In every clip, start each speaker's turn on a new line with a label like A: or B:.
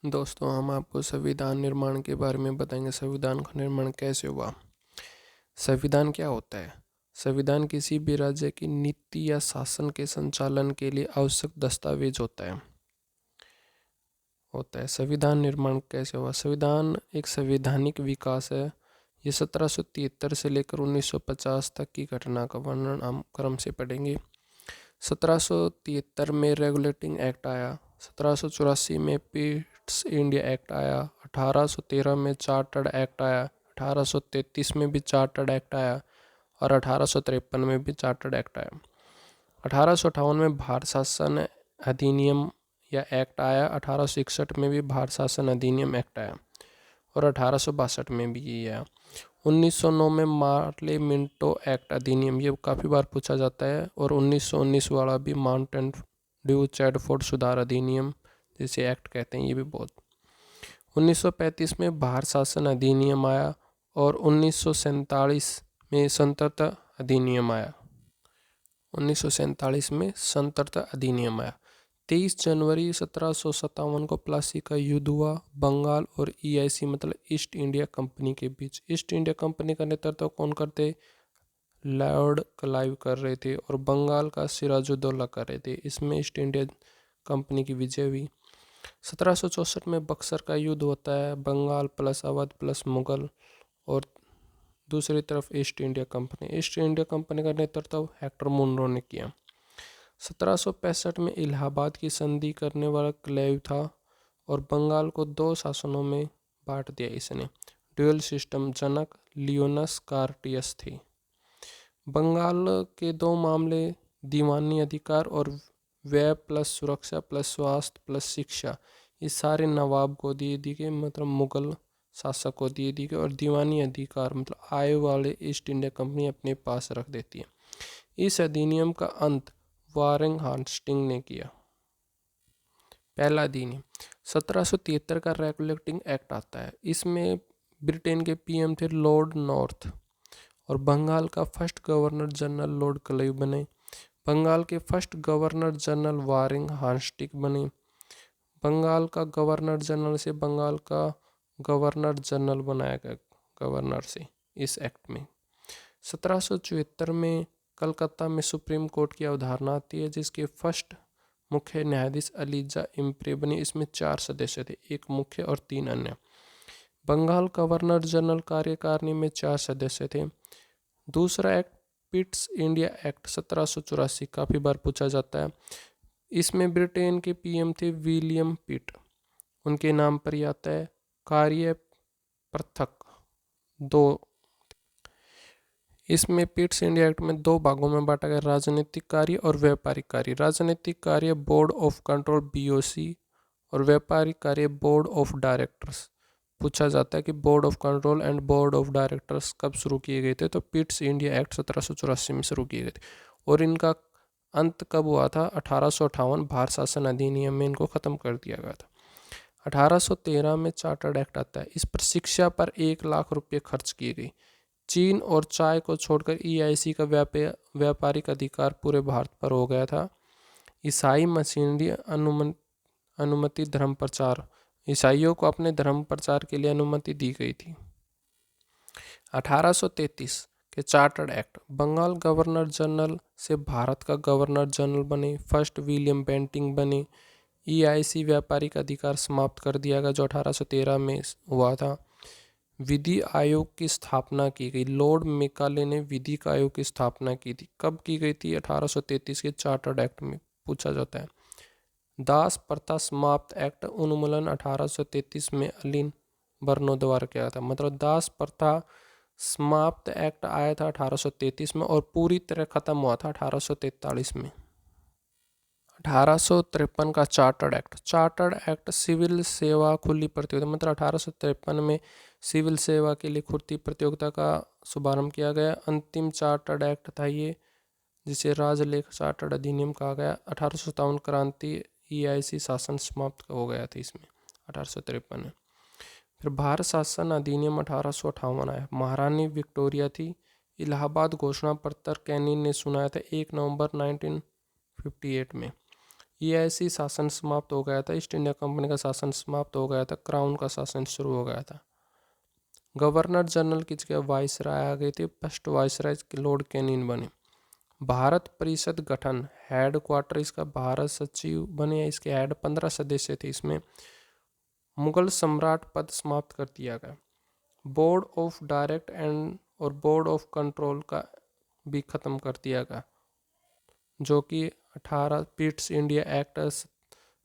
A: दोस्तों, हम आपको संविधान निर्माण के बारे में बताएंगे। संविधान का निर्माण कैसे हुआ। संविधान क्या होता है? संविधान किसी भी राज्य की नीति या शासन के संचालन के लिए आवश्यक दस्तावेज होता है। संविधान निर्माण कैसे हुआ? संविधान एक संवैधानिक विकास है। ये 1773 से लेकर 1950 तक की घटना का वर्णन हम क्रम से पढ़ेंगे। 1773 में रेगुलेटिंग एक्ट आया। 1784 में पिट्स इंडिया एक्ट आया। 1813 में चार्टर्ड एक्ट आया। 1833 में भी चार्टर्ड एक्ट आया और 1853 में भी चार्टर्ड एक्ट आया। 1858 में भारत शासन अधिनियम या एक्ट आया। 1861 में भी भारत शासन अधिनियम एक्ट आया और 1862 में भी ये आया। 1909 में मार्ले मिंटो एक्ट अधिनियम, ये काफ़ी बार पूछा जाता है। और 1919 वाला भी माउंटेन ड्यू चैडफोर्ड सुधार अधिनियम, जिसे एक्ट कहते हैं, ये भी बहुत। 1935 में भारत शासन अधिनियम आया और 1947 में संतर्कता अधिनियम आया। 1947 में संतर्कता अधिनियम आया। 23 जनवरी 1757 को प्लासी का युद्ध हुआ। बंगाल और ईआईसी मतलब ईस्ट इंडिया कंपनी के बीच। ईस्ट इंडिया कंपनी का नेतृत्व कौन करते? लॉर्ड क्लाइव कर रहे थे और बंगाल का सिराजुद्दौला कर रहे थे। इसमें ईस्ट इंडिया कंपनी की विजय हुई। 1764 में बक्सर का युद्ध होता है। बंगाल प्लस अवध प्लस मुगल और दूसरी तरफ east India company. East India company का नेतृत्व हेक्टर मुनरो ने किया। 1765 में इलाहाबाद की संधि करने वाला क्लेव था और बंगाल को 2 शासनों में बांट दिया इसने। ड्यूअल सिस्टम जनक लियोनस कार्टियस थे। बंगाल के 2 मामले दीवानी अधिकार और व्यय प्लस सुरक्षा प्लस स्वास्थ्य प्लस शिक्षा, ये सारे नवाब को दिए गए, मतलब मुगल शासक को दिए गए। और दीवानी अधिकार मतलब आय वाले ईस्ट इंडिया कंपनी अपने पास रख देती है। इस अधिनियम का अंत वारेन हास्टिंग ने किया। पहला अधिनियम 1773 का रेगुलेटिंग एक्ट आता है। इसमें ब्रिटेन के पीएम थे लॉर्ड नॉर्थ और बंगाल का first governor general Lord Clive बने। बंगाल के first governor general Warren Hastings बने। बंगाल का गवर्नर जनरल से बंगाल का गवर्नर जनरल बनाया गया, गवर्नर से, इस एक्ट में। 1774 में कलकत्ता में सुप्रीम कोर्ट की अवधारणा आती है, जिसके फर्स्ट मुख्य न्यायाधीश अलीजा इम्प्रे बने। इसमें 4 सदस्य थे, 1 मुख्य और 3 अन्य। बंगाल गवर्नर जनरल कार्यकारिणी में 4 सदस्य थे। दूसरा एक्ट पिट्स इंडिया एक्ट 1784, काफ़ी बार पूछा जाता है। इसमें ब्रिटेन के पीएम थे विलियम पिट। उनके नाम पर ही आता है। कार्य पृथक 2। इसमें पिट्स इंडिया एक्ट में 2 भागों में बांटा गया, राजनीतिक कार्य और व्यापारिक कार्य। राजनीतिक कार्य बोर्ड ऑफ कंट्रोल बीओसी और व्यापारिक कार्य बोर्ड ऑफ डायरेक्टर्स। पूछा जाता है कि board of control and board of directors कब शुरू किए गए थे, तो पिट्स इंडिया एक्ट 1784 में शुरू किए गए थे। और इनका अंत कब हुआ था? 1858 भारत शासन अधिनियम में इनको ख़त्म कर दिया गया था। 1813 में चार्टर्ड एक्ट आता है। इस पर शिक्षा पर 1 लाख रुपये खर्च किए गए। चीन और चाय को छोड़कर ईआईसी का व्यापारिक अधिकार पूरे भारत पर हो गया था। ईसाई मशीनरी अनुमति धर्म प्रचार, ईसाइयों को अपने धर्म प्रचार के लिए अनुमति दी गई थी। 1833 के chartered act, Bengal governor general से भारत का गवर्नर जनरल बने। फर्स्ट विलियम बेंटिंग बने। ईआईसी व्यापारिक अधिकार समाप्त कर दिया गया, जो 1813 में हुआ था। विधि आयोग की स्थापना की गई। लॉर्ड मेकाले ने विधि आयोग की स्थापना की थी। कब की गई थी? 1833 के चार्टर्ड एक्ट में पूछा जाता है। दास प्रथा समाप्त एक्ट उन्मूलन 1833 में अलीन बर्नो द्वारा किया था। मतलब दास प्रथा समाप्त एक्ट आया था 1833 में और पूरी तरह खत्म हुआ था 1843 में। 1853 का chartered act. Chartered act civil सेवा खुली प्रतियोगिता, मतलब 1853 में सिविल सेवा के लिए खुली प्रतियोगिता का शुभारंभ किया गया। अंतिम चार्टर्ड एक्ट था ये, जिसे राजलेख चार्टर्ड अधिनियम कहा गया। 1857 क्रांति ईआईसी शासन समाप्त हो गया था इसमें 1853 में। फिर भारत शासन अधिनियम 1858 आया। महारानी विक्टोरिया थी। इलाहाबाद घोषणा पत्र कैनिंग ने सुनाया था 1 नवंबर 1958 में। ईआईसी शासन समाप्त हो गया था, ईस्ट इंडिया कंपनी का शासन समाप्त हो गया था, क्राउन का शासन शुरू हो गया था। गवर्नर जनरल की जगह वाइसराय आ गई थी, फर्स्ट वाइसराय लॉर्ड कैनिंग बने। भारत परिषद गठन, हेड क्वार्टर इसका भारत सचिव बने, इसके हेड 15 सदस्य थे। इसमें मुगल सम्राट पद समाप्त कर दिया गया। बोर्ड ऑफ डायरेक्ट एंड और बोर्ड ऑफ कंट्रोल का भी खत्म कर दिया गया, जो कि 18 पिट्स इंडिया एक्ट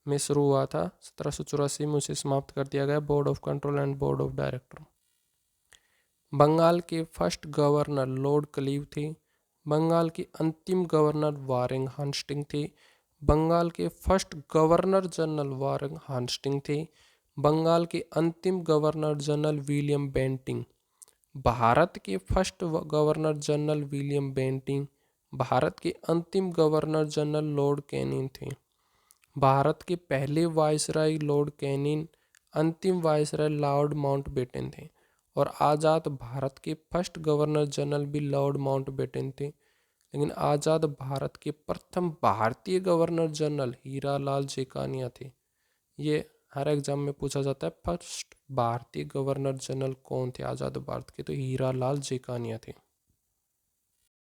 A: में शुरू हुआ था, 1784 में उसे समाप्त कर दिया गया, board of control and board of director. Bengal के फर्स्ट गवर्नर लॉर्ड क्लीव थे। बंगाल की अंतिम गवर्नर वारेन हास्टिंग थे। बंगाल के first governor general Warren Hasting थे। बंगाल के अंतिम governor general William Bentinck. Bharat के first governor general William Bentinck. Bharat के अंतिम गवर्नर जनरल लॉर्ड कैनिंग थे। भारत के पहले वायसराय लॉर्ड कैनिंग, अंतिम वायसराय लॉर्ड माउंटबेटन थे। और आज़ाद भारत के फर्स्ट गवर्नर जनरल भी लॉर्ड माउंटबेटन थे। लेकिन आज़ाद भारत के प्रथम भारतीय गवर्नर जनरल हीरा लाल जेकानिया थे। ये हर एग्जाम में पूछा जाता है, फर्स्ट भारतीय गवर्नर जनरल कौन थे आज़ाद भारत के, तो हीरा लाल जेकानिया थे।